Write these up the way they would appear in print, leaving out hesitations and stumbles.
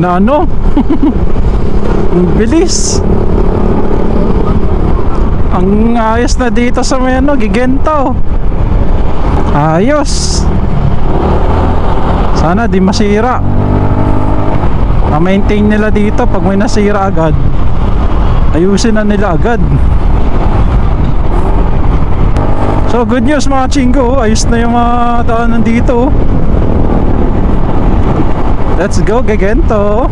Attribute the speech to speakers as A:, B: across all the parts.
A: na ano. Ang bilis. Ang ayos na dito sa may ano, Gigento. Ayos. Sana di masira. Ma-maintain nila dito. Pag may nasira agad, ayusin na nila agad. So good news mga chingo, ayos na yung mga daanan dito. Let's go Gigento.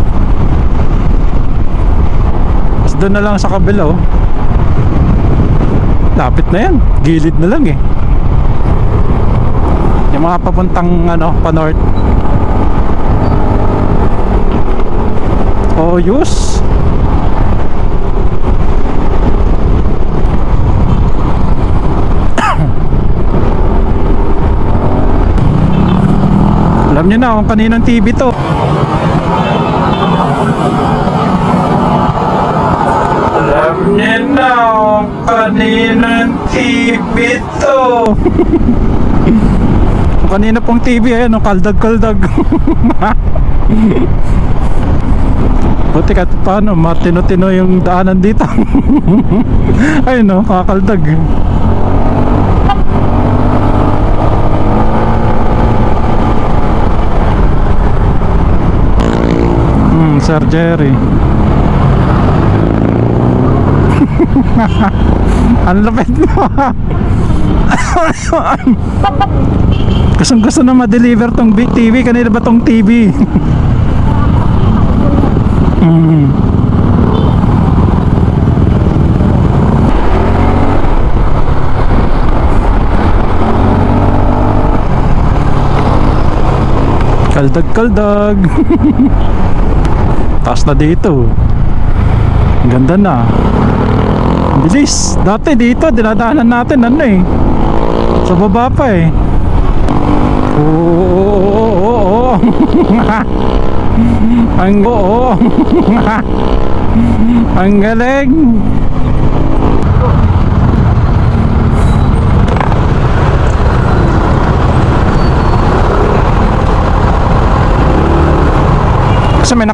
A: Tapos doon na lang sa kabila oh. Lapit na yan, gilid na lang eh. Yung mga papuntang ano, pa north. Oh yus. Alam nyo na kung kaninang TV to. Alam nyo na kung kaninang TV to. Kung kanina pong TV ayan, kaldag-kaldag. Buti kahit paano, matino-tino yung daanan dito. Ayun no, kakaldag. Sir Jerry. Ang lapit mo. Gusto na ma-deliver tong TV. Kanina ba tong TV? Kaldag-kaldag. Taas na dito. Ganda na. Bilis. Dati dito dinadaanan natin ano eh, sa baba pa eh. Oo. Ang oo. Ang galing. Kasi may